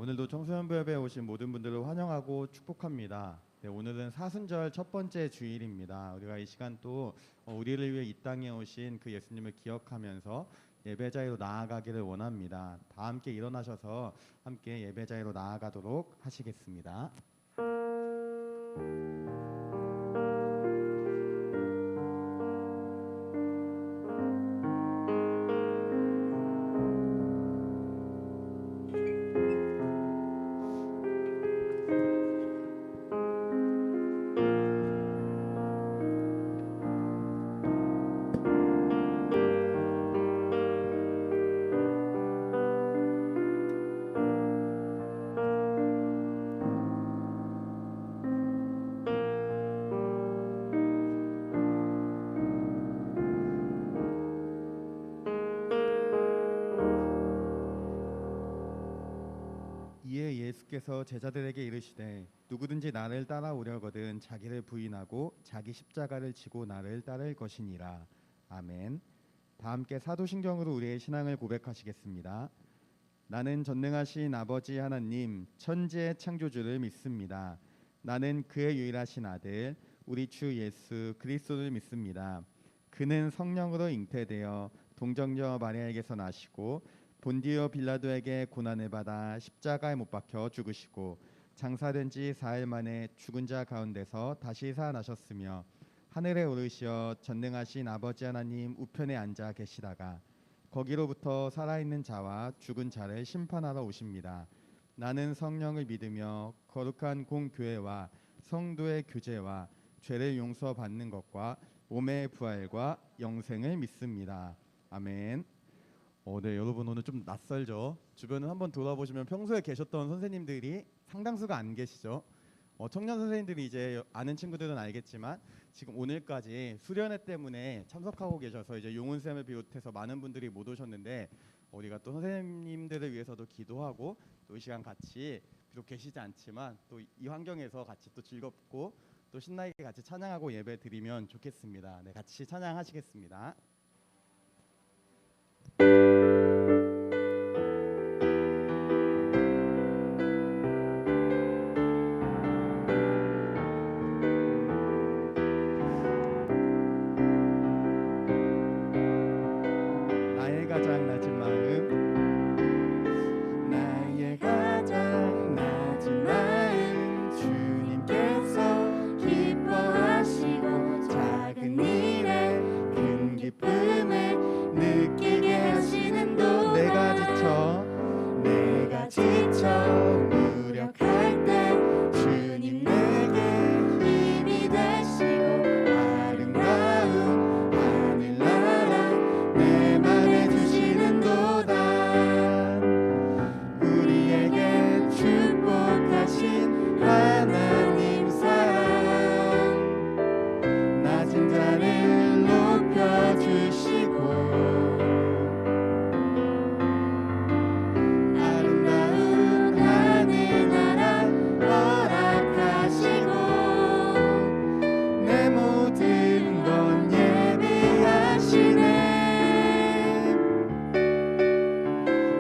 오늘도 청소년부협에 오신 모든 분들을 환영하고 축복합니다. 네, 오늘은 사순절 첫 번째 주일입니다. 우리가 이 시간 또 우리를 위해 이 땅에 오신 그 예수님을 기억하면서 예배 자리로 나아가기를 원합니다. 다 함께 일어나셔서 함께 예배 자리로 나아가도록 하시겠습니다. 이에 예수께서 제자들에게 이르시되 누구든지 나를 따라오려거든 자기를 부인하고 자기 십자가를 지고 나를 따를 것이니라. 아멘. 다 함께 사도신경으로 우리의 신앙을 고백하시겠습니다. 나는 전능하신 아버지 하나님 천지의 창조주를 믿습니다. 나는 그의 유일하신 아들 우리 주 예수 그리스도를 믿습니다. 그는 성령으로 잉태되어 동정녀 마리아에게서 나시고 본디오 빌라도에게 고난을 받아 십자가에 못 박혀 죽으시고 장사된 지 4일 만에 죽은 자 가운데서 다시 살아나셨으며 하늘에 오르시어 전능하신 아버지 하나님 우편에 앉아 계시다가 거기로부터 살아있는 자와 죽은 자를 심판하러 오십니다. 나는 성령을 믿으며 거룩한 공교회와 성도의 교제와 죄를 용서받는 것과 몸의 부활과 영생을 믿습니다. 아멘. 네, 여러분 오늘 좀 낯설죠? 주변을 한번 돌아보시면 평소에 계셨던 선생님들이 상당수가 안 계시죠? 청년 선생님들이 이제 아는 친구들은 알겠지만 지금 오늘까지 수련회 때문에 참석하고 계셔서 이제 용훈쌤을 비롯해서 많은 분들이 못 오셨는데 우리가 또 선생님들을 위해서도 기도하고 또 이 시간 같이 비록 계시지 않지만 또 이 환경에서 같이 또 즐겁고 또 신나게 같이 찬양하고 예배 드리면 좋겠습니다. 네, 같이 찬양하시겠습니다. 나의 가장 낮은 마음 나의 가장 낮은 마음 주님께서 기뻐하시고 작은 일에 큰 기쁨을 느끼게 하시는도다. 내가 지쳐 무력할 때 주님 내게 힘이 되시고 아름다운 하늘나라 내 맘에 주시는도다. 우리에게 축복하신 하나님 사랑 낮은 자를 높여주시고 아름다운 하늘나라 허락하시고 내 모든 건 예비하시네.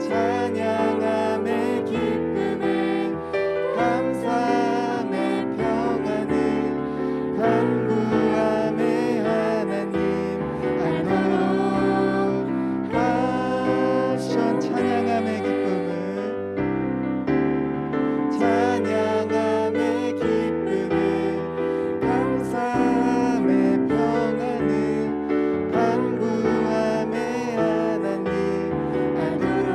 찬양함의 기쁨을 감사함의 평안을 간구함의 하나님 알도록 하신 찬양함의 기쁨을 감사함의 평안을 간구함의 하나님 알도록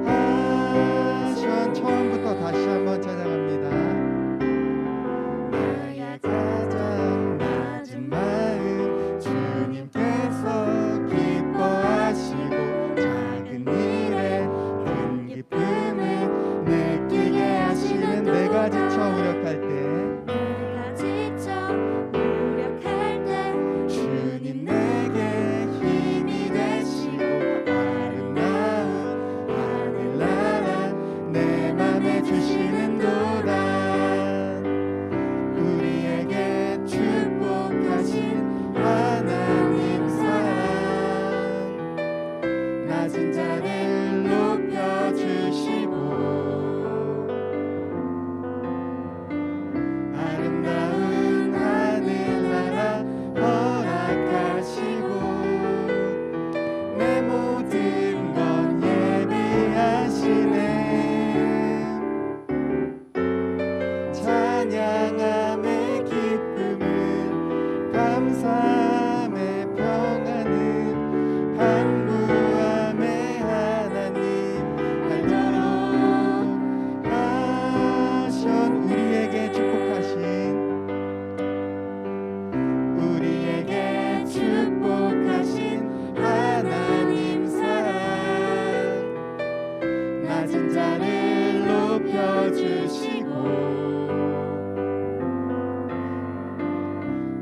하신 처음부터 다시 한번 찬양합니다. 나의 가장 낮은 마음 주님께서 기뻐하시고 작은 일에 큰 기쁨을 느끼게 하시는 내가 지쳐 무력할 때 주님 내게 힘이 되시고 아름다운 하늘나라 내 맘에 주시는도다. 우리에게 축복하신 하나님 사랑 낮은 자를 높여주시고 낮은 자를 높여주시고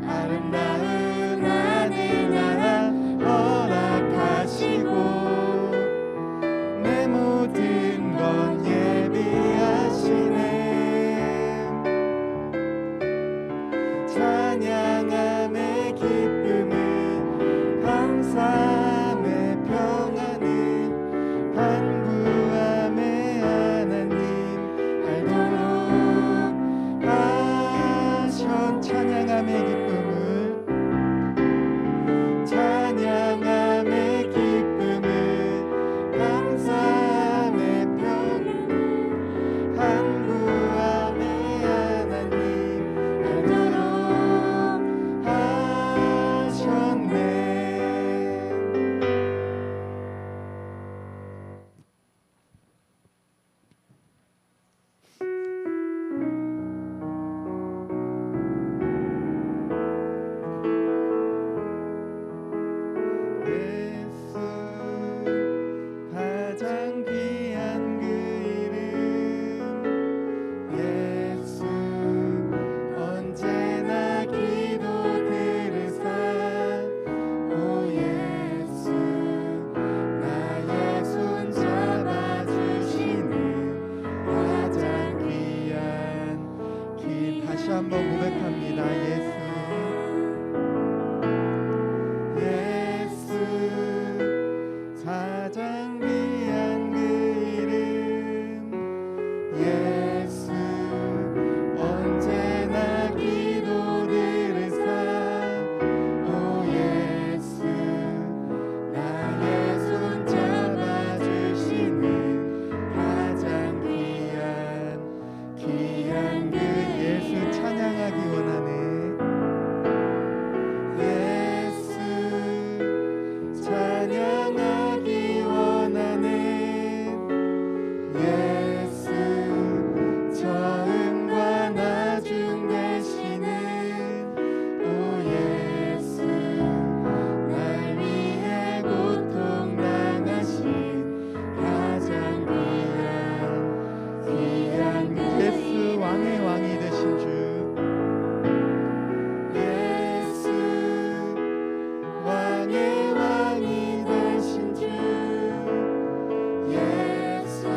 아름다운 하늘나라 허락하시고 내 모든 것 예비하시네 찬양함의 기쁨은 감사함의 평안은 간구함의 하나님 알도록 하션 찬양함의 기쁨을 찬양함의 기쁨은 감사함의 평안은 간구함의 하나님 알도록 하셨네. 예수 가장 귀한 그 이름 예수 언제나 기도 들으사 오 예수 나의 손 잡아주시는 가장 귀한 다시 한번 고백합니다. 예수 가장 귀한 그 이름 예수 언제나 기도 들으사 오 예수 나의 손 잡아주시는 가장 귀한 그 예수 찬양하기 원하네 예수 찬양하기 원하네 예수 처음과 나중 되시는 오 예수 날 위해 고통 당하신 가장 귀한 그 예수 왕의 왕이 되신 주 예수 왕의 왕이 되신 주 예수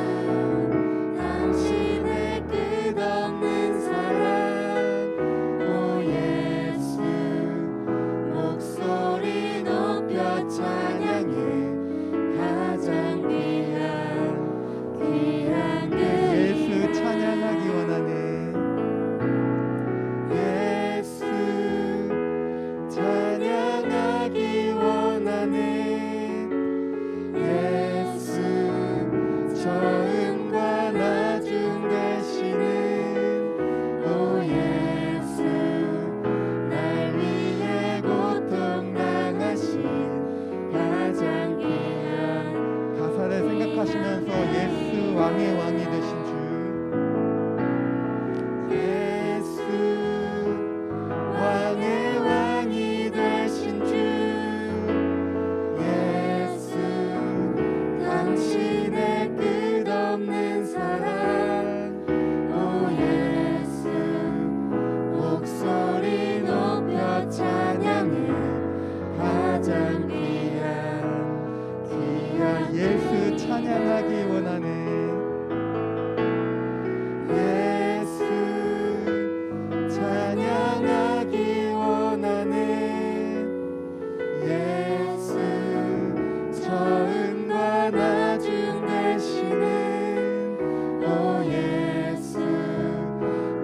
당신의 끝없는 사랑 오 예수 목소리 높여 찬양해 가장 귀한 그 예수 찬양하기 원하네 예수 찬양하기 원하네 예수 처음과 나중 되시는 오 예수 날 위해 고통 당하신 가장 귀한 가사를 생각하시면서 예수 왕의 왕이 되신 주 예수 왕의 왕이 되신 주 예수 당신의 끝없는 사랑 오 예수 목소리 높여 찬양해 가장 귀한 예수 찬양하기 원하네 예수 찬양하기 원하네 예수 처음과 나중 되시는 오 예수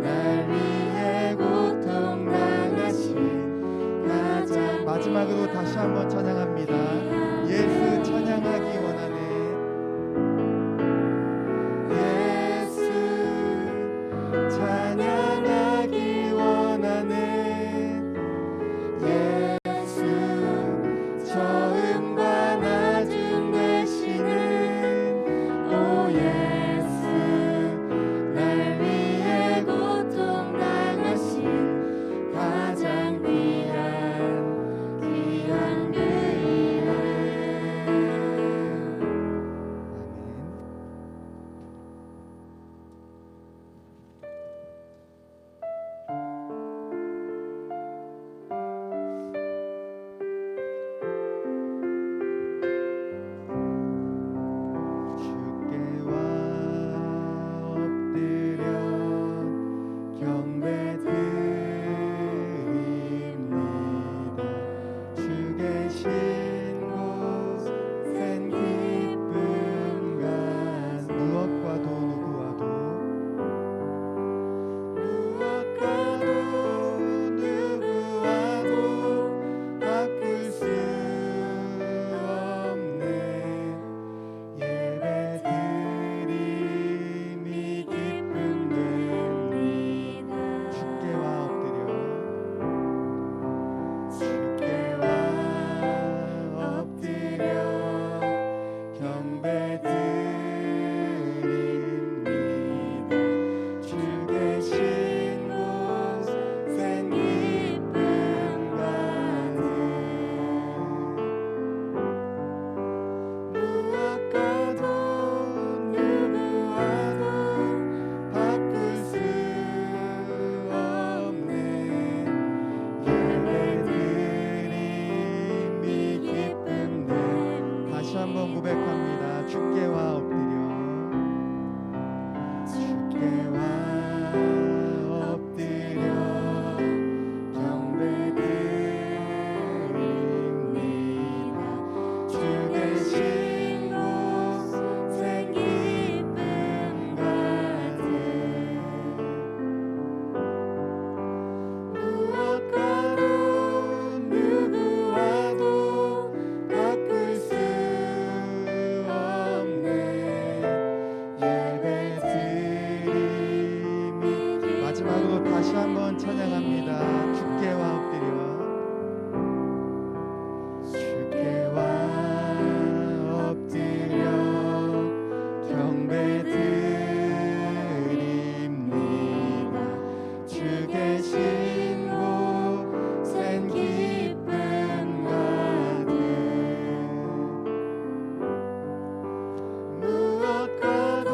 날 위해 고통 당하신 가장 마지막으로 다시 한번 찬양합니다. 예수 찬양하기 원하네 한번 고백합니다. 주께와 엎드려 주께와 엎드려 경배드립니다. 주 계신 곳에 기쁨 가득 무엇과도 누구와도 바꿀 수 없네. 예배드림이 마지막으로 다시 한번 찬양합니다. 주께와 엎드려 주께와 엎드려 경배드립니다. 주 계신 곳엔 기쁨 가득 무엇과도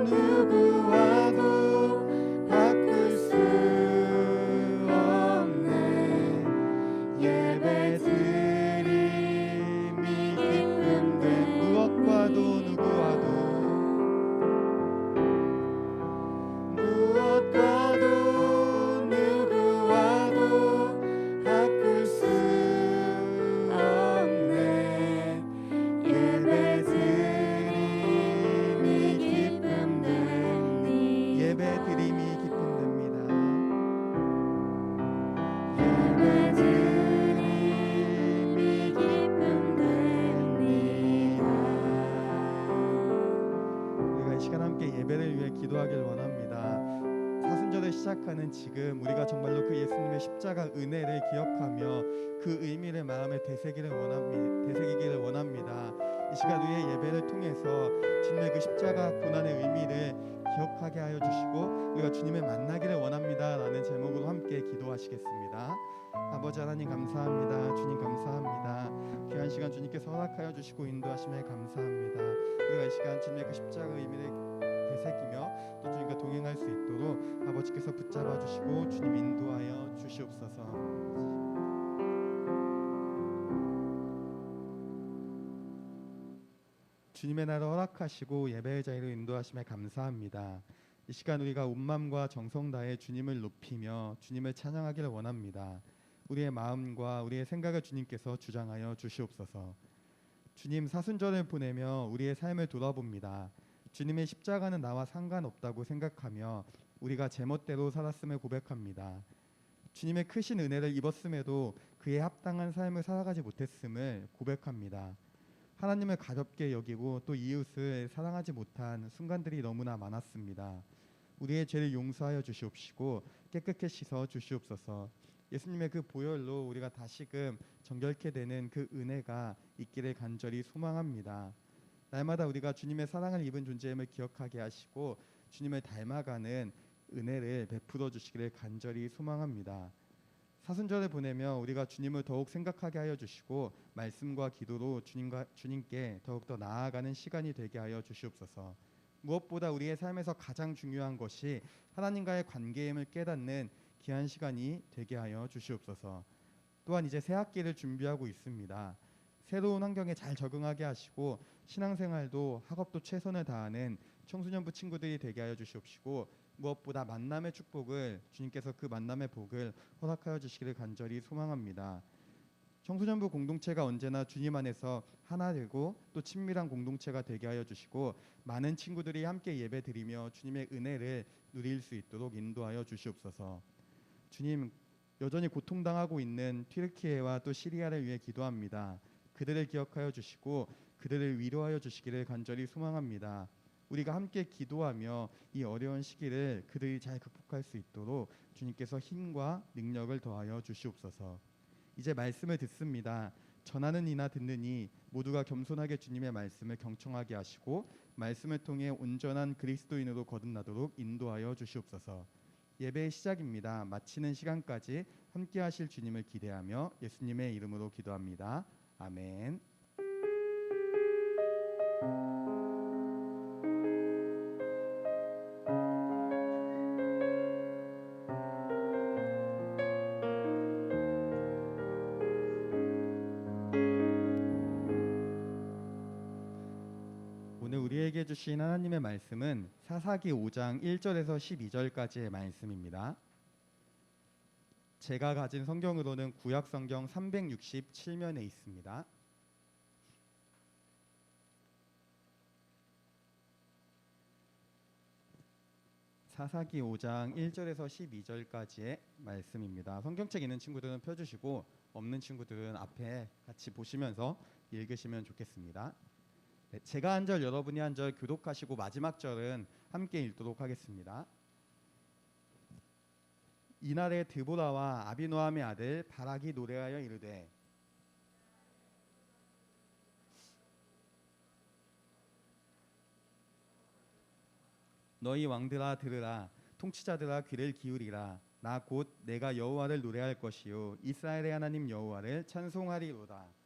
누구와도 바꿀 수 없네. 예배드림이 기쁨된 무엇과도 누구와도 무엇과도 누구와도 바꿀 수 없네. 예배드림이 기쁨됩니다. 예배드림이 기쁨됩니다. 예배드림이 기쁨됩니다. 우리가 이 시간 함께 예배를 위해 기도하길 원합니다. 사순절을 시작하는 지금 우리가 정말로 그 예수님의 십자가 은혜를 기억하며 그 의미를 마음에 되새기기를 원합니다. 이 시간 우리의 예배를 통해서 주님의 그 십자가 고난의 의미를 기억하게 하여 주시고 우리가 주님을 만나기를 원합니다 라는 제목으로 함께 기도하시겠습니다. 아버지 하나님 감사합니다. 주님 감사합니다. 귀한 시간 주님께서 허락하여 주시고 인도하심에 감사합니다. 우리가 이 시간 주님의 그 십자가 의미를 되새기며 또 주님과 동행할 수 있도록 아버지께서 붙잡아 주시고 주님 인도하여 주시옵소서. 주님의 나를 허락하시고 예배의 자리로 인도하심에 감사합니다. 이 시간 우리가 온 마음과 정성 다해 주님을 높이며 주님을 찬양하기를 원합니다. 우리의 마음과 우리의 생각을 주님께서 주장하여 주시옵소서. 주님 사순절을 보내며 우리의 삶을 돌아봅니다. 주님의 십자가는 나와 상관없다고 생각하며 우리가 제멋대로 살았음을 고백합니다. 주님의 크신 은혜를 입었음에도 그에 합당한 삶을 살아가지 못했음을 고백합니다. 하나님을 가볍게 여기고 또 이웃을 사랑하지 못한 순간들이 너무나 많았습니다. 우리의 죄를 용서하여 주시옵시고 깨끗게 씻어 주시옵소서. 예수님의 그 보혈로 우리가 다시금 정결케 되는 그 은혜가 있기를 간절히 소망합니다. 날마다 우리가 주님의 사랑을 입은 존재임을 기억하게 하시고 주님을 닮아가는 은혜를 베풀어 주시기를 간절히 소망합니다. 사순절을 보내며 우리가 주님을 더욱 생각하게 하여 주시고 말씀과 기도로 주님께 더욱더 나아가는 시간이 되게 하여 주시옵소서. 무엇보다 우리의 삶에서 가장 중요한 것이 하나님과의 관계임을 깨닫는 귀한 시간이 되게 하여 주시옵소서. 또한 이제 새 학기를 준비하고 있습니다. 새로운 환경에 잘 적응하게 하시고 신앙생활도 학업도 최선을 다하는 청소년부 친구들이 되게 하여 주시옵시고 무엇보다 만남의 축복을 주님께서 그 만남의 복을 허락하여 주시기를 간절히 소망합니다. 청소년부 공동체가 언제나 주님 안에서 하나 되고 또 친밀한 공동체가 되게 하여 주시고 많은 친구들이 함께 예배드리며 주님의 은혜를 누릴 수 있도록 인도하여 주시옵소서. 주님 여전히 고통당하고 있는 튀르키예와 또 시리아를 위해 기도합니다. 그들을 기억하여 주시고 그들을 위로하여 주시기를 간절히 소망합니다. 우리가 함께 기도하며 이 어려운 시기를 그들이 잘 극복할 수 있도록 주님께서 힘과 능력을 더하여 주시옵소서. 이제 말씀을 듣습니다. 전하는 이나 듣는 이 모두가 겸손하게 주님의 말씀을 경청하게 하시고 말씀을 통해 온전한 그리스도인으로 거듭나도록 인도하여 주시옵소서. 예배의 시작입니다. 마치는 시간까지 함께 하실 주님을 기대하며 예수님의 이름으로 기도합니다. 아멘. 오늘 우리에게 주신 하나님의 말씀은 사사기 5장 1절에서 12절까지의 말씀입니다. 제가 가진 성경으로는 구약 성경 367면에 있습니다. 사사기 5장 1절에서 12절까지의 말씀입니다. 성경책 있는 친구들은 펴주시고 없는 친구들은 앞에 같이 보시면서 읽으시면 좋겠습니다. 네, 제가 한 절 여러분이 한 절 교독하시고 마지막 절은 함께 읽도록 하겠습니다. 이날에 드보라와 아비노함의 아들 바락이 노래하여 이르되 너희 왕들아 들으라 통치자들아 귀를 기울이라 나 곧 내가 여호와를 노래할 것이요 이스라엘의 하나님 여호와를 찬송하리로다.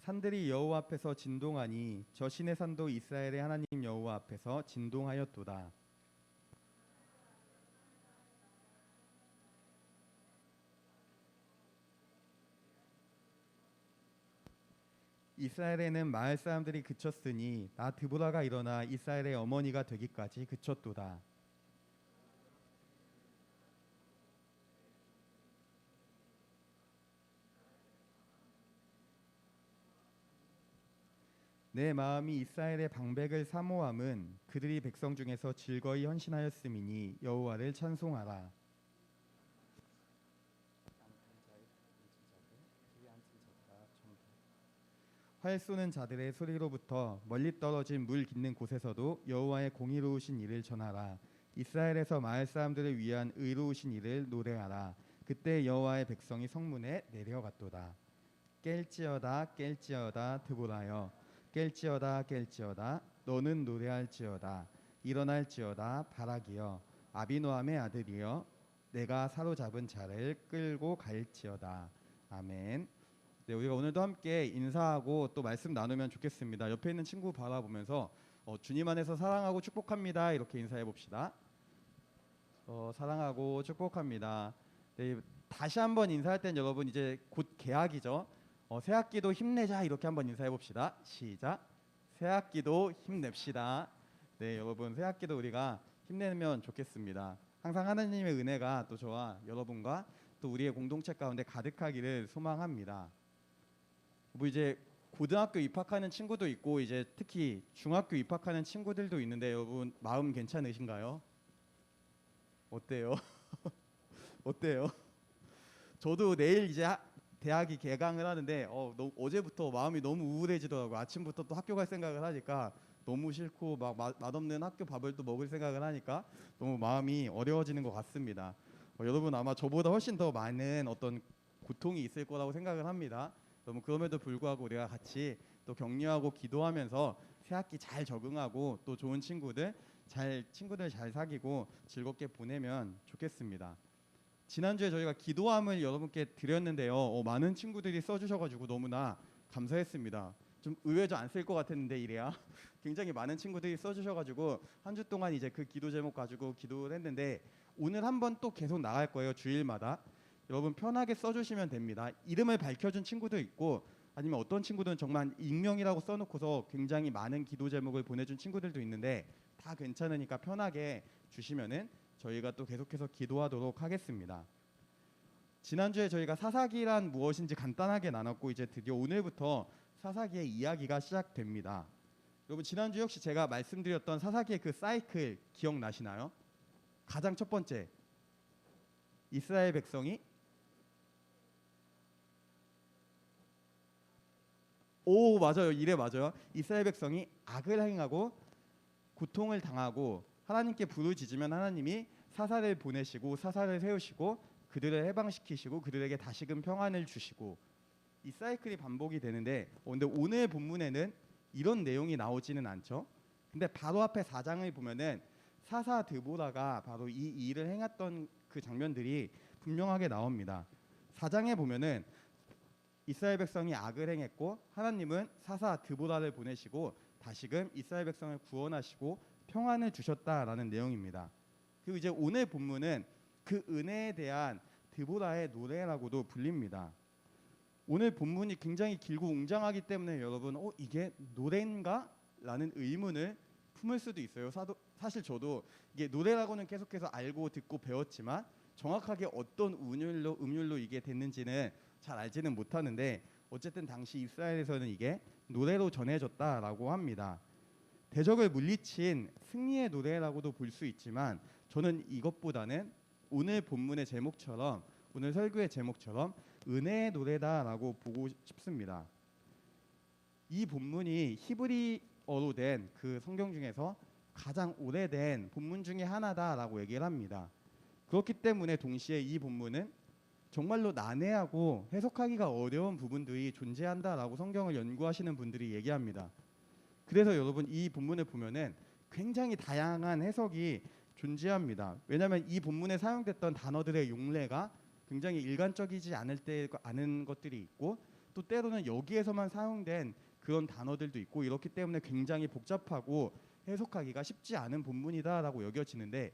산들이 여호와 앞에서 진동하니 저 신의 산도 이스라엘의 하나님 여호와 앞에서 진동하였도다. 이스라엘에는 마을 사람들이 그쳤으니 나 드보라가 일어나 이스라엘의 어머니가 되기까지 그쳤도다. 내 마음이 이스라엘의 방백을 사모함은 그들이 백성 중에서 즐거이 헌신하였음이니 여호와를 찬송하라. 활 쏘는 자들의 소리로부터 멀리 떨어진 물 깃는 곳에서도 여호와의 공의로우신 일을 전하라. 이스라엘에서 마을 사람들을 위한 의로우신 일을 노래하라. 그때 여호와의 백성이 성문에 내려갔도다. 깰지어다 깰지어다 드보라여 깰지어다 깰지어다 너는 노래할지어다. 일어날지어다 바락이여 아비노함의 아들이여 내가 사로잡은 자를 끌고 갈지어다. 아멘. 네, 우리가 오늘도 함께 인사하고 또 말씀 나누면 좋겠습니다. 옆에 있는 친구 바라보면서 주님 안에서 사랑하고 축복합니다. 이렇게 인사해 봅시다. 사랑하고 축복합니다. 네, 다시 한번 인사할 땐 여러분 이제 곧 개학이죠. 새 학기도 힘내자 이렇게 한번 인사해 봅시다. 시작. 새 학기도 힘냅시다. 네, 여러분 새 학기도 우리가 힘내면 좋겠습니다. 항상 하나님의 은혜가 또 저와 여러분과 또 우리의 공동체 가운데 가득하기를 소망합니다. 뭐 이제 고등학교 입학하는 친구도 있고 이제 특히 중학교 입학하는 친구들도 있는데 여러분 마음 괜찮으신가요? 어때요? 어때요? 저도 내일 이제 대학이 개강을 하는데 어제부터 마음이 너무 우울해지더라고요. 아침부터 또 학교 갈 생각을 하니까 너무 싫고 막 맛없는 학교 밥을 또 먹을 생각을 하니까 너무 마음이 어려워지는 것 같습니다. 여러분 아마 저보다 훨씬 더 많은 어떤 고통이 있을 거라고 생각을 합니다. 너무 그럼에도 불구하고 우리가 같이 또 격려하고 기도하면서 새 학기 잘 적응하고 또 좋은 친구들 잘 사귀고 즐겁게 보내면 좋겠습니다. 지난주에 저희가 기도함을 여러분께 드렸는데요. 많은 친구들이 써주셔가지고 너무나 감사했습니다. 좀 의외죠. 안 쓸 것 같았는데 이래야 굉장히 많은 친구들이 써주셔가지고 한 주 동안 이제 그 기도 제목 가지고 기도를 했는데 오늘 한번 또 계속 나갈 거예요. 주일마다. 여러분 편하게 써주시면 됩니다. 이름을 밝혀준 친구도 있고 아니면 어떤 친구들은 정말 익명이라고 써놓고서 굉장히 많은 기도 제목을 보내준 친구들도 있는데 다 괜찮으니까 편하게 주시면은 저희가 또 계속해서 기도하도록 하겠습니다. 지난주에 저희가 사사기란 무엇인지 간단하게 나눴고 이제 드디어 오늘부터 사사기의 이야기가 시작됩니다. 여러분 지난주 혹시 제가 말씀드렸던 사사기의 그 사이클 기억나시나요? 가장 첫 번째 이스라엘 백성이 맞아요. 이래 맞아요. 이스라엘 백성이 악을 행하고 고통을 당하고 하나님께 부르짖으면 하나님이 사사를 보내시고 사사를 세우시고 그들을 해방시키시고 그들에게 다시금 평안을 주시고 이 사이클이 반복이 되는데 근데 오늘 본문에는 이런 내용이 나오지는 않죠. 근데 바로 앞에 4장을 보면은 사사 드보라가 바로 이 일을 행했던 그 장면들이 분명하게 나옵니다. 4장에 보면은 이스라엘 백성이 악을 행했고 하나님은 사사 드보라를 보내시고 다시금 이스라엘 백성을 구원하시고 평안을 주셨다라는 내용입니다. 그리고 이제 오늘 본문은 그 은혜에 대한 드보라의 노래라고도 불립니다. 오늘 본문이 굉장히 길고 웅장하기 때문에 여러분 이게 노래인가? 라는 의문을 품을 수도 있어요. 사실 저도 이게 노래라고는 계속해서 알고 듣고 배웠지만 정확하게 어떤 음률로 이게 됐는지는 잘 알지는 못하는데 어쨌든 당시 이스라엘에서는 이게 노래로 전해졌다라고 합니다. 대적을 물리친 승리의 노래라고도 볼 수 있지만 저는 이것보다는 오늘 본문의 제목처럼 오늘 설교의 제목처럼 은혜의 노래다라고 보고 싶습니다. 이 본문이 히브리어로 된 그 성경 중에서 가장 오래된 본문 중에 하나다라고 얘기를 합니다. 그렇기 때문에 동시에 이 본문은 정말로 난해하고 해석하기가 어려운 부분들이 존재한다라고 성경을 연구하시는 분들이 얘기합니다. 그래서 여러분 이 본문을 보면은 굉장히 다양한 해석이 존재합니다. 왜냐하면 이 본문에 사용됐던 단어들의 용례가 굉장히 일관적이지 않은 것들이 있고 또 때로는 여기에서만 사용된 그런 단어들도 있고 이렇기 때문에 굉장히 복잡하고 해석하기가 쉽지 않은 본문이다라고 여겨지는데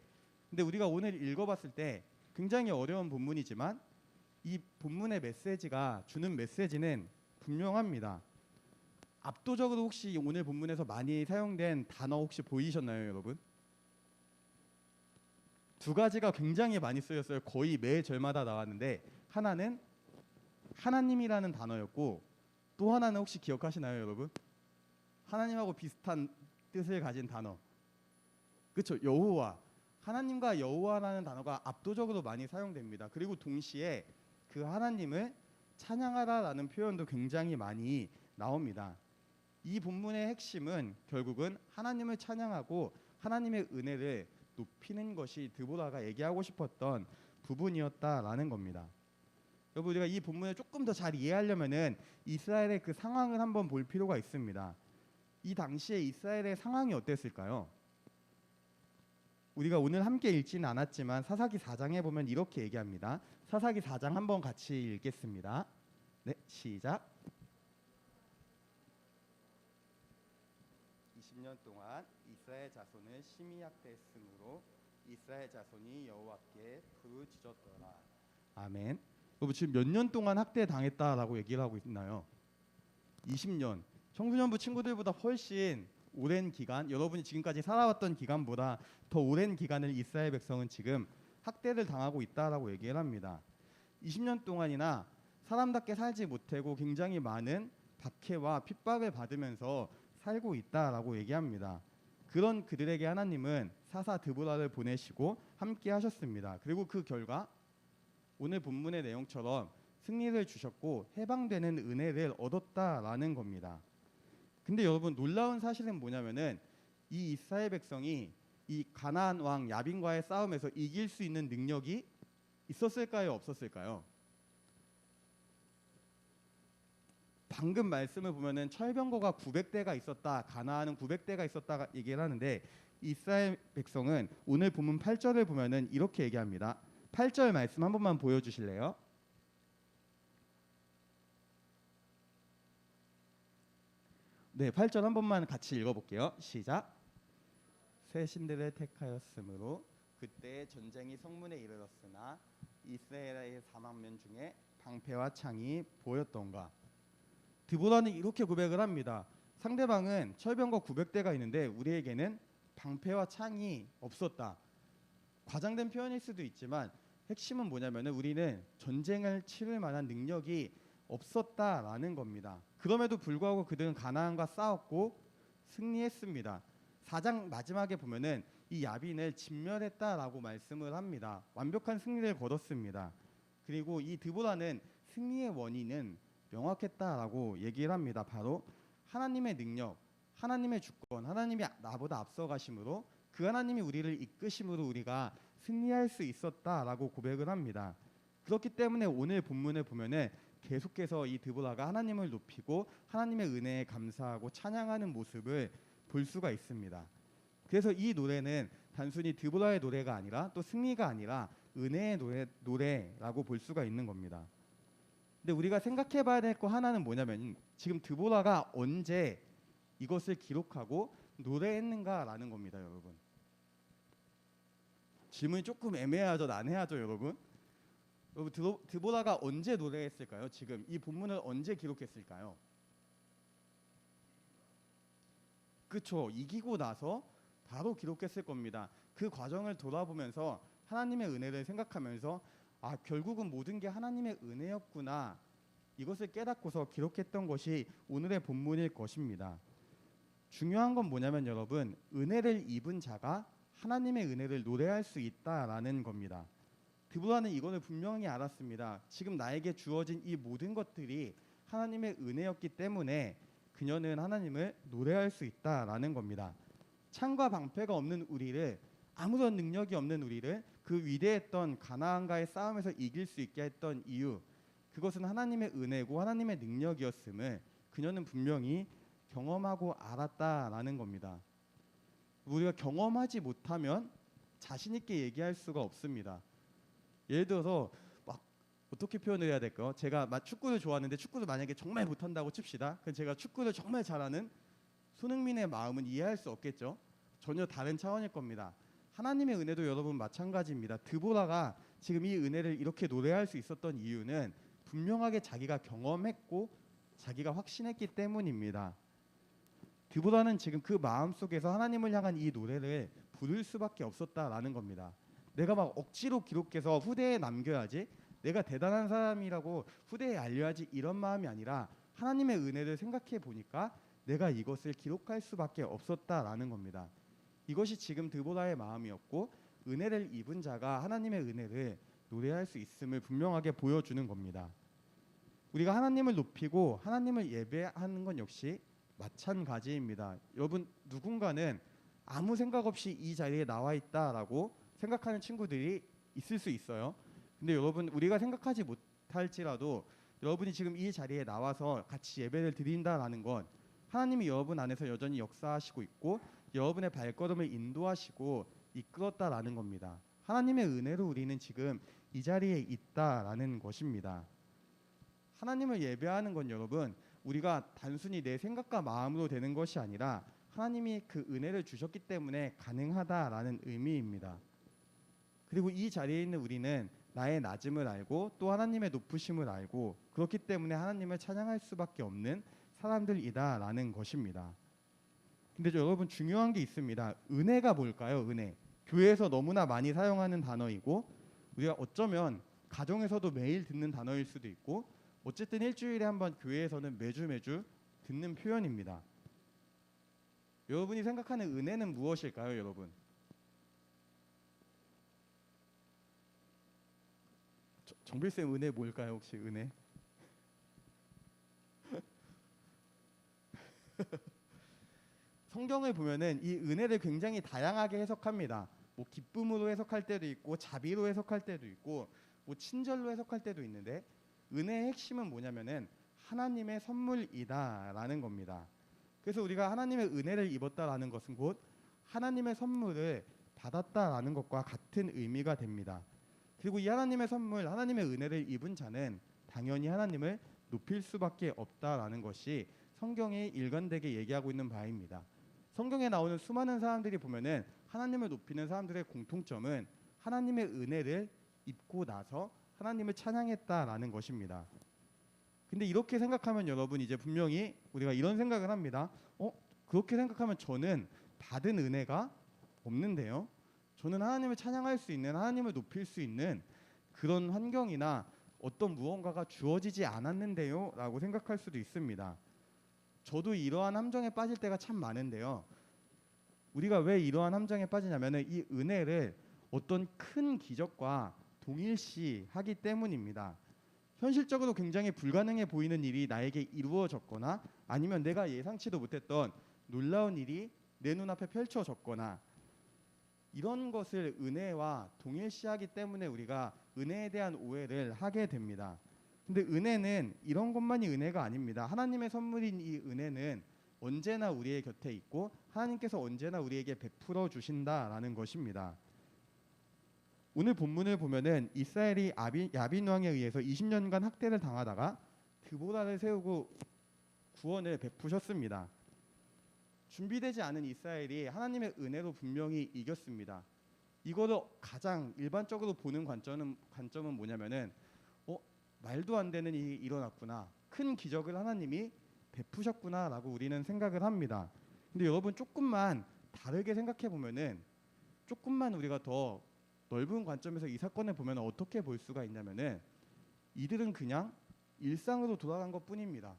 근데 우리가 오늘 읽어봤을 때 굉장히 어려운 본문이지만 이 본문의 메시지가 주는 메시지는 분명합니다. 압도적으로 혹시 오늘 본문에서 많이 사용된 단어 혹시 보이셨나요, 여러분? 두 가지가 굉장히 많이 쓰였어요. 거의 매 절마다 나왔는데 하나는 하나님이라는 단어였고 또 하나는 혹시 기억하시나요, 여러분? 하나님하고 비슷한 뜻을 가진 단어. 그렇죠, 여호와. 하나님과 여호와라는 단어가 압도적으로 많이 사용됩니다. 그리고 동시에 그 하나님을 찬양하라라는 표현도 굉장히 많이 나옵니다. 이 본문의 핵심은 결국은 하나님을 찬양하고 하나님의 은혜를 높이는 것이 드보라가 얘기하고 싶었던 부분이었다라는 겁니다. 여러분 우리가 이 본문을 조금 더 잘 이해하려면은 이스라엘의 그 상황을 한번 볼 필요가 있습니다. 이 당시에 이스라엘의 상황이 어땠을까요? 우리가 오늘 함께 읽지는 않았지만 사사기 4장에 보면 이렇게 얘기합니다. 사사기 4장 한번 같이 읽겠습니다. 네, 시작. 20년 동안 이스라엘 자손을 심히 학대했으므로 이스라엘 자손이 여호와께 부르짖었더라. 아멘. 여러분 지금 몇 년 동안 학대당했다라고 얘기를 하고 있나요? 20년. 청소년부 친구들보다 훨씬 오랜 기간, 여러분이 지금까지 살아왔던 기간보다 더 오랜 기간을 이스라엘 백성은 지금 학대를 당하고 있다라고 얘기를 합니다. 20년 동안이나 사람답게 살지 못하고 굉장히 많은 박해와 핍박을 받으면서 살고 있다라고 얘기합니다. 그런 그들에게 하나님은 사사 드보라를 보내시고 함께 하셨습니다. 그리고 그 결과 오늘 본문의 내용처럼 승리를 주셨고 해방되는 은혜를 얻었다라는 겁니다. 근데 여러분 놀라운 사실은 뭐냐면은 이 이스라엘 백성이 이 가나안 왕 야빈과의 싸움에서 이길 수 있는 능력이 있었을까요, 없었을까요? 방금 말씀을 보면은 철병거가 900대가 있었다, 가나안은 900대가 있었다 얘기를 하는데 이스라엘 백성은 오늘 본문 8절을 보면은 이렇게 얘기합니다. 8절 말씀 한 번만 보여주실래요? 네, 8절 한 번만 같이 읽어볼게요. 시작. 새 신들을 택하였으므로 그때 전쟁이 성문에 이르렀으나 이스라엘의 4만 명 중에 방패와 창이 보였던가. 드보라는 이렇게 고백을 합니다. 상대방은 철병거 900대가 있는데 우리에게는 방패와 창이 없었다. 과장된 표현일 수도 있지만 핵심은 뭐냐면은 우리는 전쟁을 치를 만한 능력이 없었다라는 겁니다. 그럼에도 불구하고 그들은 가나안과 싸웠고 승리했습니다. 4장 마지막에 보면은 이 야빈을 진멸했다라고 말씀을 합니다. 완벽한 승리를 거뒀습니다. 그리고 이 드보라는 승리의 원인은 명확했다라고 얘기를 합니다. 바로 하나님의 능력, 하나님의 주권, 하나님이 나보다 앞서가심으로 그 하나님이 우리를 이끄심으로 우리가 승리할 수 있었다라고 고백을 합니다. 그렇기 때문에 오늘 본문을 보면은 계속해서 이 드보라가 하나님을 높이고 하나님의 은혜에 감사하고 찬양하는 모습을 볼 수가 있습니다. 그래서 이 노래는 단순히 드보라의 노래가 아니라 또 승리가 아니라 은혜의 노래라고 볼 수가 있는 겁니다. 근데 우리가 생각해 봐야 될 거 하나는 뭐냐면 지금 드보라가 언제 이것을 기록하고 노래했는가라는 겁니다, 여러분. 질문이 조금 애매하죠, 난해하죠, 여러분. 여러분 드보라가 언제 노래했을까요? 지금 이 본문을 언제 기록했을까요? 그쵸, 이기고 나서 바로 기록했을 겁니다. 그 과정을 돌아보면서 하나님의 은혜를 생각하면서 아, 결국은 모든 게 하나님의 은혜였구나, 이것을 깨닫고서 기록했던 것이 오늘의 본문일 것입니다. 중요한 건 뭐냐면 여러분, 은혜를 입은 자가 하나님의 은혜를 노래할 수 있다라는 겁니다. 드보라는 이거를 분명히 알았습니다. 지금 나에게 주어진 이 모든 것들이 하나님의 은혜였기 때문에 그녀는 하나님을 노래할 수 있다라는 겁니다. 창과 방패가 없는 우리를, 아무런 능력이 없는 우리를 그 위대했던 가나안과의 싸움에서 이길 수 있게 했던 이유, 그것은 하나님의 은혜고 하나님의 능력이었음을 그녀는 분명히 경험하고 알았다라는 겁니다. 우리가 경험하지 못하면 자신 있게 얘기할 수가 없습니다. 예를 들어서 막 어떻게 표현을 해야 될까요? 제가 축구를 좋아하는데 축구를 만약에 정말 못한다고 칩시다. 그럼 제가 축구를 정말 잘하는 손흥민의 마음은 이해할 수 없겠죠. 전혀 다른 차원일 겁니다. 하나님의 은혜도 여러분 마찬가지입니다. 드보라가 지금 이 은혜를 이렇게 노래할 수 있었던 이유는 분명하게 자기가 경험했고 자기가 확신했기 때문입니다. 드보라는 지금 그 마음속에서 하나님을 향한 이 노래를 부를 수밖에 없었다라는 겁니다. 내가 막 억지로 기록해서 후대에 남겨야지, 내가 대단한 사람이라고 후대에 알려야지, 이런 마음이 아니라 하나님의 은혜를 생각해 보니까 내가 이것을 기록할 수밖에 없었다라는 겁니다. 이것이 지금 드보라의 마음이었고, 은혜를 입은 자가 하나님의 은혜를 노래할 수 있음을 분명하게 보여주는 겁니다. 우리가 하나님을 높이고 하나님을 예배하는 건 역시 마찬가지입니다. 여러분, 누군가는 아무 생각 없이 이 자리에 나와 있다라고 생각하는 친구들이 있을 수 있어요. 근데 여러분, 우리가 생각하지 못할지라도 여러분이 지금 이 자리에 나와서 같이 예배를 드린다라는 건 하나님이 여러분 안에서 여전히 역사하시고 있고 여러분의 발걸음을 인도하시고 이끌었다라는 겁니다. 하나님의 은혜로 우리는 지금 이 자리에 있다라는 것입니다. 하나님을 예배하는 건 여러분, 우리가 단순히 내 생각과 마음으로 되는 것이 아니라 하나님이 그 은혜를 주셨기 때문에 가능하다라는 의미입니다. 그리고 이 자리에 있는 우리는 나의 낮음을 알고 또 하나님의 높으심을 알고 그렇기 때문에 하나님을 찬양할 수밖에 없는 사람들이다라는 것입니다. 근데 여러분, 중요한 게 있습니다. 은혜가 뭘까요? 은혜. 교회에서 너무나 많이 사용하는 단어이고 우리가 어쩌면 가정에서도 매일 듣는 단어일 수도 있고 어쨌든 일주일에 한 번 교회에서는 매주 듣는 표현입니다. 여러분이 생각하는 은혜는 무엇일까요, 여러분? 정빌쌤, 은혜 뭘까요, 혹시 은혜? 성경을 보면은 이 은혜를 굉장히 다양하게 해석합니다. 뭐 기쁨으로 해석할 때도 있고 자비로 해석할 때도 있고 뭐 친절로 해석할 때도 있는데, 은혜의 핵심은 뭐냐면은 하나님의 선물이다라는 겁니다. 그래서 우리가 하나님의 은혜를 입었다라는 것은 곧 하나님의 선물을 받았다라는 것과 같은 의미가 됩니다. 그리고 이 하나님의 선물, 하나님의 은혜를 입은 자는 당연히 하나님을 높일 수밖에 없다라는 것이 성경이 일관되게 얘기하고 있는 바입니다. 성경에 나오는 수많은 사람들이 보면은 하나님을 높이는 사람들의 공통점은 하나님의 은혜를 입고 나서 하나님을 찬양했다라는 것입니다. 근데 이렇게 생각하면 여러분, 이제 분명히 우리가 이런 생각을 합니다. 그렇게 생각하면 저는 받은 은혜가 없는데요. 저는 하나님을 찬양할 수 있는, 하나님을 높일 수 있는 그런 환경이나 어떤 무언가가 주어지지 않았는데요 라고 생각할 수도 있습니다. 저도 이러한 함정에 빠질 때가 참 많은데요. 우리가 왜 이러한 함정에 빠지냐면 이 은혜를 어떤 큰 기적과 동일시하기 때문입니다. 현실적으로 굉장히 불가능해 보이는 일이 나에게 이루어졌거나 아니면 내가 예상치도 못했던 놀라운 일이 내 눈앞에 펼쳐졌거나 이런 것을 은혜와 동일시하기 때문에 우리가 은혜에 대한 오해를 하게 됩니다. 근데 은혜는 이런 것만이 은혜가 아닙니다. 하나님의 선물인 이 은혜는 언제나 우리의 곁에 있고 하나님께서 언제나 우리에게 베풀어 주신다라는 것입니다. 오늘 본문을 보면은 이스라엘이 야빈 왕에 의해서 20년간 학대를 당하다가 드보라를 세우고 구원을 베푸셨습니다. 준비되지 않은 이스라엘이 하나님의 은혜로 분명히 이겼습니다. 이거를 가장 일반적으로 보는 관점은 뭐냐면은 말도 안 되는 일이 일어났구나. 큰 기적을 하나님이 베푸셨구나라고 우리는 생각을 합니다. 근데 여러분 조금만 다르게 생각해 보면은 조금만 우리가 더 넓은 관점에서 이 사건을 보면 어떻게 볼 수가 있냐면은 이들은 그냥 일상으로 돌아간 것뿐입니다.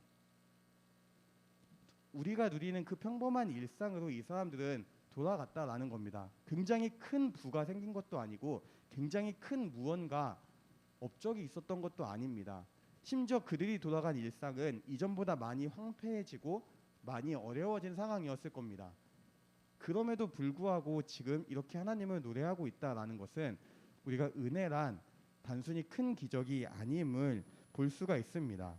우리가 누리는 그 평범한 일상으로 이 사람들은 돌아갔다라는 겁니다. 굉장히 큰 부가 생긴 것도 아니고 굉장히 큰 무언가 업적이 있었던 것도 아닙니다. 심지어 그들이 돌아간 일상은 이전보다 많이 황폐해지고 많이 어려워진 상황이었을 겁니다. 그럼에도 불구하고 지금 이렇게 하나님을 노래하고 있다라는 것은 우리가 은혜란 단순히 큰 기적이 아님을 볼 수가 있습니다.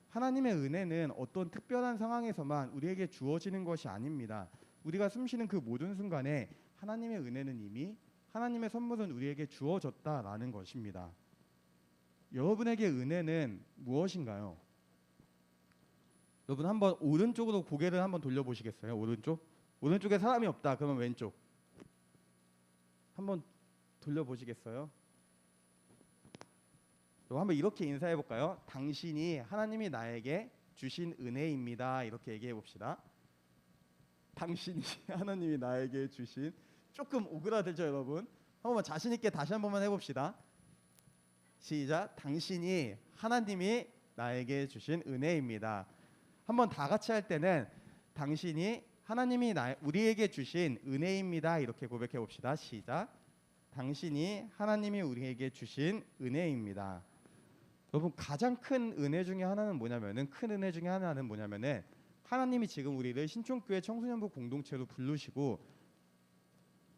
하나님의 은혜는 어떤 특별한 상황에서만 우리에게 주어지는 것이 아닙니다. 우리가 숨쉬는 그 모든 순간에 하나님의 은혜는 이미 하나님의 선물은 우리에게 주어졌다라는 것입니다. 여러분에게 은혜는 무엇인가요? 여러분 한번 오른쪽으로 고개를 한번 돌려보시겠어요? 오른쪽에 사람이 없다. 그러면 왼쪽 한번 돌려보시겠어요? 한번 이렇게 인사해 볼까요? 당신이 하나님이 나에게 주신 은혜입니다. 이렇게 얘기해 봅시다. 당신이 하나님이 나에게 주신, 조금 오그라들죠 여러분? 한번 자신 있게 다시 한 번만 해봅시다. 시작. 당신이 하나님이 나에게 주신 은혜입니다. 한번 다 같이 할 때는 당신이 하나님이 우리에게 주신 은혜입니다. 이렇게 고백해 봅시다. 시작. 당신이 하나님이 우리에게 주신 은혜입니다. 여러분 가장 큰 은혜 중에 하나는 뭐냐면은 하나님이 지금 우리를 신촌교회 청소년부 공동체로 부르시고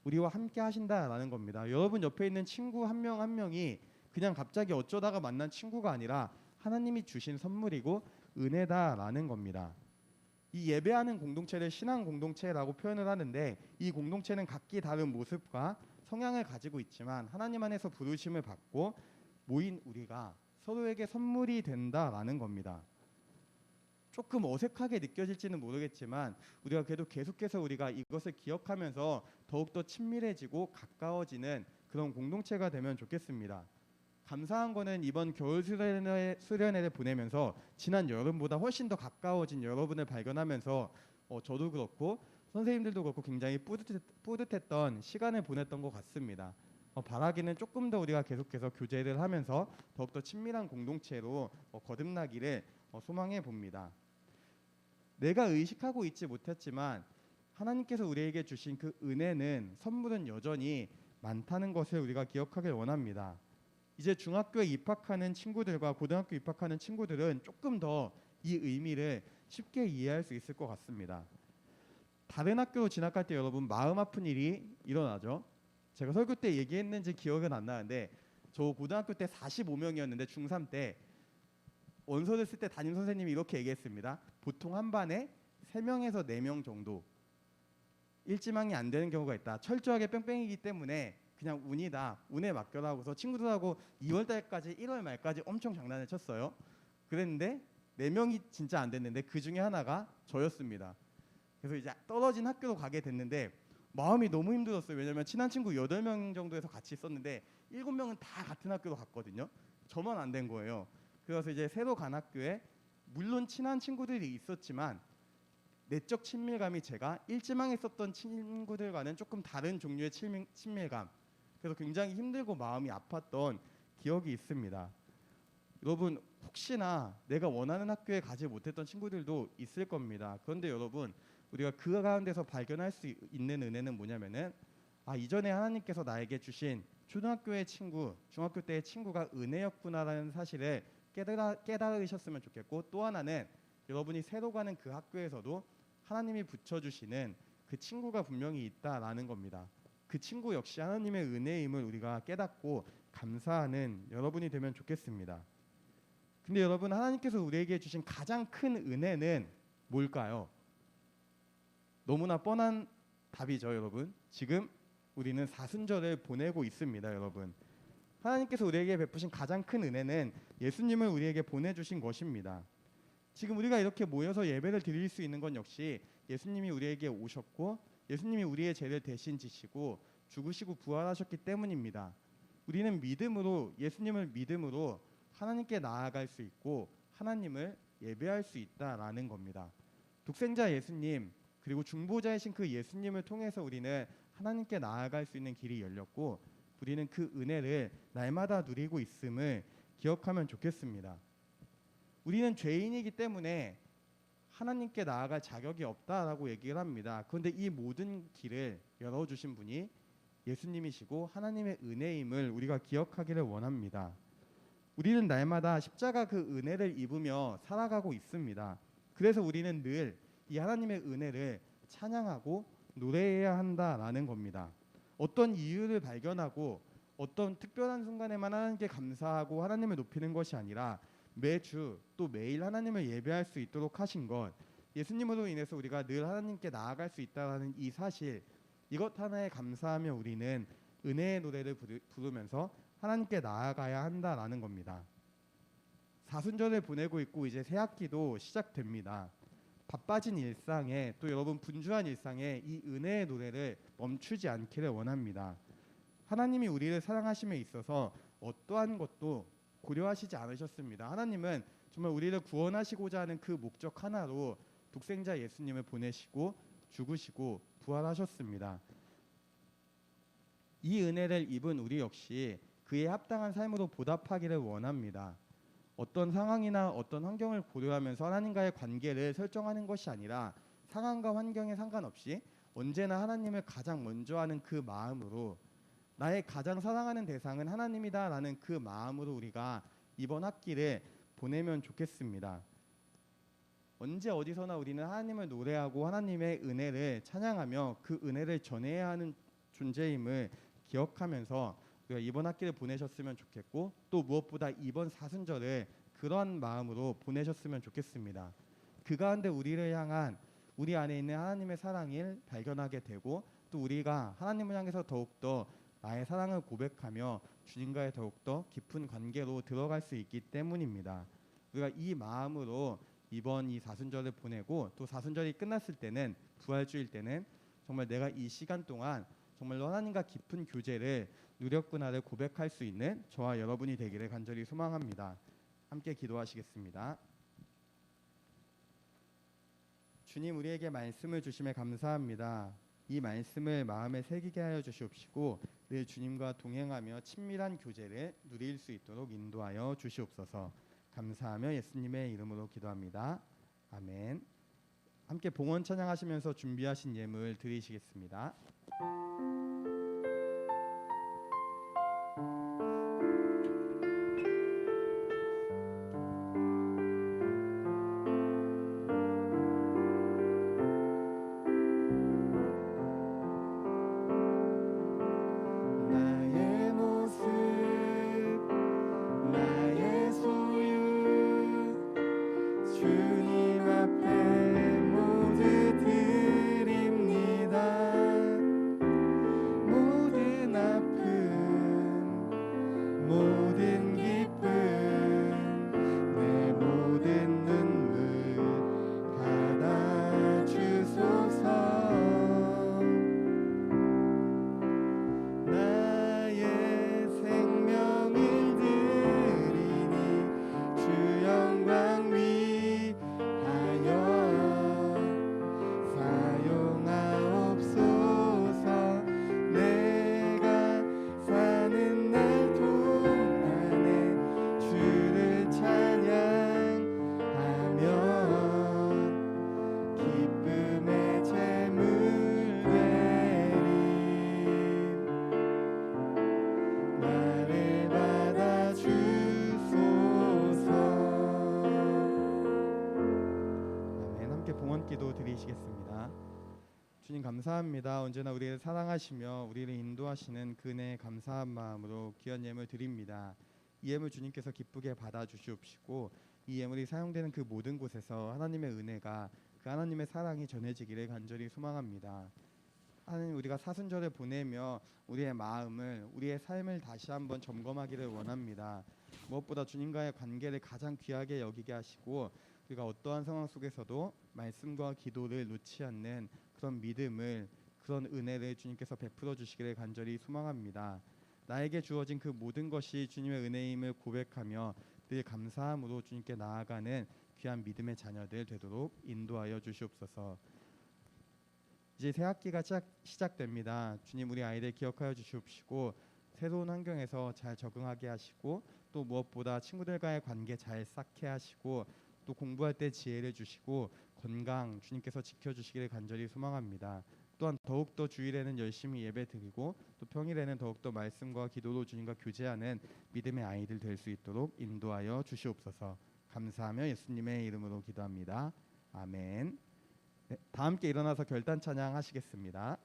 우리와 함께 하신다라는 겁니다. 여러분 옆에 있는 친구 한 명 한 명이 그냥 갑자기 어쩌다가 만난 친구가 아니라 하나님이 주신 선물이고 은혜다라는 겁니다. 이 예배하는 공동체를 신앙 공동체라고 표현을 하는데 이 공동체는 각기 다른 모습과 성향을 가지고 있지만 하나님 안에서 부르심을 받고 모인 우리가 서로에게 선물이 된다라는 겁니다. 조금 어색하게 느껴질지는 모르겠지만 우리가 그래도 계속해서 우리가 이것을 기억하면서 더욱더 친밀해지고 가까워지는 그런 공동체가 되면 좋겠습니다. 감사한 거는 이번 겨울 수련회를 보내면서 지난 여름보다 훨씬 더 가까워진 여러분을 발견하면서 저도 그렇고 선생님들도 그렇고 굉장히 뿌듯했던 시간을 보냈던 것 같습니다. 바라기는 조금 더 우리가 계속해서 교제를 하면서 더욱더 친밀한 공동체로 거듭나기를 소망해 봅니다. 내가 의식하고 있지 못했지만 하나님께서 우리에게 주신 그 은혜는 선물은 여전히 많다는 것을 우리가 기억하길 원합니다. 이제 중학교에 입학하는 친구들과 고등학교 입학하는 친구들은 조금 더 이 의미를 쉽게 이해할 수 있을 것 같습니다. 다른 학교로 진학할 때 여러분 마음 아픈 일이 일어나죠. 제가 설교 때 얘기했는지 기억은 안 나는데 저 고등학교 때 45명이었는데 중3 때 원서를 쓸 때 담임 선생님이 이렇게 얘기했습니다. 보통 한 반에 3명에서 4명 정도 일지망이 안 되는 경우가 있다. 철저하게 뺑뺑이기 때문에 그냥 운이다. 운에 맡겨라 하고서 친구들하고 2월 달까지 1월 말까지 엄청 장난을 쳤어요. 그랬는데 4명이 진짜 안 됐는데 그 중에 하나가 저였습니다. 그래서 이제 떨어진 학교로 가게 됐는데 마음이 너무 힘들었어요. 왜냐면 친한 친구 8명 정도에서 같이 있었는데 7명은 다 같은 학교로 갔거든요. 저만 안 된 거예요. 그래서 이제 새로 간 학교에 물론 친한 친구들이 있었지만 내적 친밀감이 제가 일지망에 있었던 친구들과는 조금 다른 종류의 친밀감. 그래서 굉장히 힘들고 마음이 아팠던 기억이 있습니다. 여러분 혹시나 내가 원하는 학교에 가지 못했던 친구들도 있을 겁니다. 그런데 여러분 우리가 그 가운데서 발견할 수 있는 은혜는 뭐냐면은 이전에 하나님께서 나에게 주신 초등학교의 친구, 중학교 때의 친구가 은혜였구나라는 사실을 깨달으셨으면 좋겠고 또 하나는 여러분이 새로 가는 그 학교에서도 하나님이 붙여주시는 그 친구가 분명히 있다라는 겁니다. 그 친구 역시 하나님의 은혜임을 우리가 깨닫고 감사하는 여러분이 되면 좋겠습니다. 근데 여러분 하나님께서 우리에게 주신 가장 큰 은혜는 뭘까요? 너무나 뻔한 답이죠 여러분. 지금 우리는 사순절을 보내고 있습니다 여러분. 하나님께서 우리에게 베푸신 가장 큰 은혜는 예수님을 우리에게 보내주신 것입니다. 지금 우리가 이렇게 모여서 예배를 드릴 수 있는 건 역시 예수님이 우리에게 오셨고 예수님이 우리의 죄를 대신 지시고 죽으시고 부활하셨기 때문입니다. 우리는 믿음으로 예수님을 믿음으로 하나님께 나아갈 수 있고 하나님을 예배할 수 있다라는 겁니다. 독생자 예수님 그리고 중보자이신 그 예수님을 통해서 우리는 하나님께 나아갈 수 있는 길이 열렸고 우리는 그 은혜를 날마다 누리고 있음을 기억하면 좋겠습니다. 우리는 죄인이기 때문에 하나님께 나아갈 자격이 없다라고 얘기를 합니다. 그런데 이 모든 길을 열어주신 분이 예수님이시고 하나님의 은혜임을 우리가 기억하기를 원합니다. 우리는 날마다 십자가 그 은혜를 입으며 살아가고 있습니다. 그래서 우리는 늘 이 하나님의 은혜를 찬양하고 노래해야 한다라는 겁니다. 어떤 이유를 발견하고 어떤 특별한 순간에만 하나님께 감사하고 하나님을 높이는 것이 아니라 매주 또 매일 하나님을 예배할 수 있도록 하신 것, 예수님으로 인해서 우리가 늘 하나님께 나아갈 수 있다는 이 사실, 이것 하나에 감사하며 우리는 은혜의 노래를 부르면서 하나님께 나아가야 한다라는 겁니다. 사순절을 보내고 있고 이제 새 학기도 시작됩니다. 바빠진 일상에 또 여러분 분주한 일상에 이 은혜의 노래를 멈추지 않기를 원합니다. 하나님이 우리를 사랑하심에 있어서 어떠한 것도 고려하시지 않으셨습니다. 하나님은 정말 우리를 구원하시고자 하는 그 목적 하나로 독생자 예수님을 보내시고 죽으시고 부활하셨습니다. 이 은혜를 입은 우리 역시 그에 합당한 삶으로 보답하기를 원합니다. 어떤 상황이나 어떤 환경을 고려하면서 하나님과의 관계를 설정하는 것이 아니라 상황과 환경에 상관없이 언제나 하나님을 가장 먼저 하는 그 마음으로 나의 가장 사랑하는 대상은 하나님이다라는 그 마음으로 우리가 이번 학기를 보내면 좋겠습니다. 언제 어디서나 우리는 하나님을 노래하고 하나님의 은혜를 찬양하며 그 은혜를 전해야 하는 존재임을 기억하면서 우리가 이번 학기를 보내셨으면 좋겠고 또 무엇보다 이번 사순절을 그런 마음으로 보내셨으면 좋겠습니다. 그 가운데 우리를 향한 우리 안에 있는 하나님의 사랑을 발견하게 되고 또 우리가 하나님을 향해서 더욱더 나의 사랑을 고백하며 주님과의 더욱더 깊은 관계로 들어갈 수 있기 때문입니다. 우리가 이 마음으로 이번 이 사순절을 보내고 또 사순절이 끝났을 때는 부활주일 때는 정말 내가 이 시간 동안 정말로 하나님과 깊은 교제를 누렸구나를 고백할 수 있는 저와 여러분이 되기를 간절히 소망합니다. 함께 기도하시겠습니다. 주님, 우리에게 말씀을 주심에 감사합니다. 이 말씀을 마음에 새기게 하여 주시옵시고 늘 주님과 동행하며 친밀한 교제를 누릴 수 있도록 인도하여 주시옵소서. 감사하며 예수님의 이름으로 기도합니다. 아멘. 함께 봉헌 찬양하시면서 준비하신 예물 드리시겠습니다. 나의 모습 나의 소유 주님 앞에 모두 드립니다. 모든 아픔 모든 기쁨 내 모든 눈물 받아주소서. 나의 생명을 드리니 주 영광 위하여 사용하옵소서. 내가 사는 날 동안에 주를 찬양하며 기쁨의 제물 되리. 나를 받아주소서. 아멘. 함께 봉헌기도 드리시겠습니다. 주님 감사합니다. 언제나 우리를 사랑하시며 우리를 인도하시는 그 은혜에 감사한 마음으로 귀한 예물 드립니다. 이 예물 주님께서 기쁘게 받아주시옵시고 이 예물이 사용되는 그 모든 곳에서 하나님의 은혜가 그 하나님의 사랑이 전해지기를 간절히 소망합니다. 하나님, 우리가 사순절을 보내며 우리의 마음을 우리의 삶을 다시 한번 점검하기를 원합니다. 무엇보다 주님과의 관계를 가장 귀하게 여기게 하시고 우리가 어떠한 상황 속에서도 말씀과 기도를 놓지 않는 그런 믿음을 그런 은혜를 주님께서 베풀어 주시기를 간절히 소망합니다. 나에게 주어진 그 모든 것이 주님의 은혜임을 고백하며 늘 감사함으로 주님께 나아가는 귀한 믿음의 자녀들 되도록 인도하여 주시옵소서. 이제 새 학기가 시작됩니다. 주님 우리 아이들 기억하여 주시옵시고 새로운 환경에서 잘 적응하게 하시고 또 무엇보다 친구들과의 관계 잘 쌓게 하시고 또 공부할 때 지혜를 주시고 건강 주님께서 지켜주시기를 간절히 소망합니다. 또한 더욱더 주일에는 열심히 예배드리고 또 평일에는 더욱더 말씀과 기도로 주님과 교제하는 믿음의 아이들 될 수 있도록 인도하여 주시옵소서. 감사하며 예수님의 이름으로 기도합니다. 아멘. 네, 다 함께 일어나서 결단 찬양 하시겠습니다.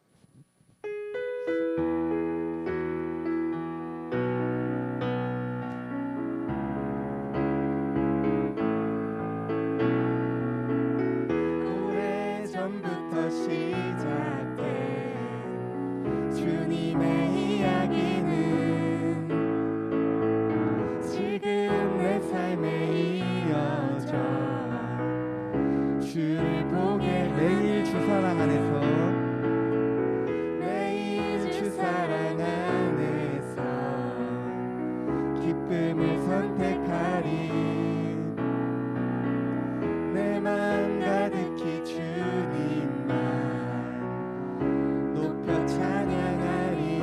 오래전부터 시작된 주님의 이야기는 지금 내 삶에 이어져 주를 보게 매일 주 사랑 안에서 매일 주 사랑 안에서 기쁨을 선택하리 내 마음 가득히 주님만 높여 찬양하리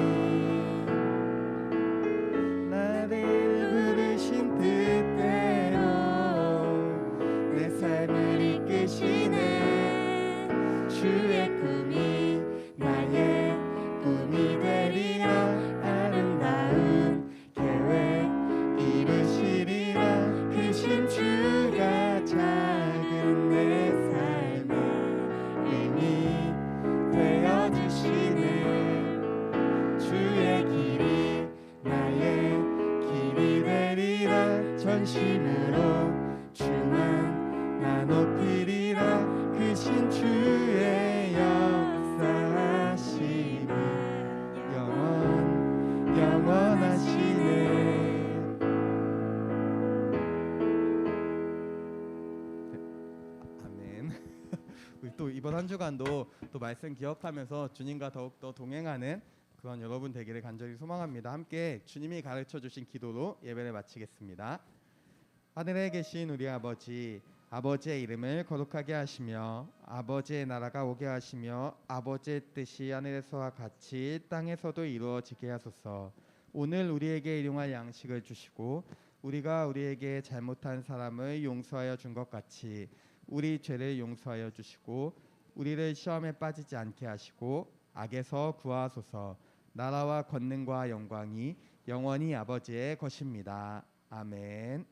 나를 부르신 뜻대로 내 삶을 이끄시네 주의 꿈이 나의 꿈이 되리라 아름다운 계획 이루시리라 크신 주가 작은 내 삶에 의미 되어주시네 주의 길이 나의 길이 되리라 전심으로 주만 나 높이리라 크신 주의 역사하심이 영원하시네. 아멘. 우리 또 이번 한 주간도 또 말씀 기억하면서 주님과 더욱더 동행하는 그런 여러분 되기를 간절히 소망합니다. 함께 주님이 가르쳐 주신 기도로 예배를 마치겠습니다. 하늘에 계신 우리 아버지, 아버지의 이름을 거룩하게 하시며 아버지의 나라가 오게 하시며 아버지의 뜻이 하늘에서와 같이 땅에서도 이루어지게 하소서. 오늘 우리에게 일용할 양식을 주시고 우리가 우리에게 잘못한 사람을 용서하여 준 것 같이 우리 죄를 용서하여 주시고 우리를 시험에 빠지지 않게 하시고 악에서 구하소서. 나라와 권능과 영광이 영원히 아버지의 것입니다. 아멘.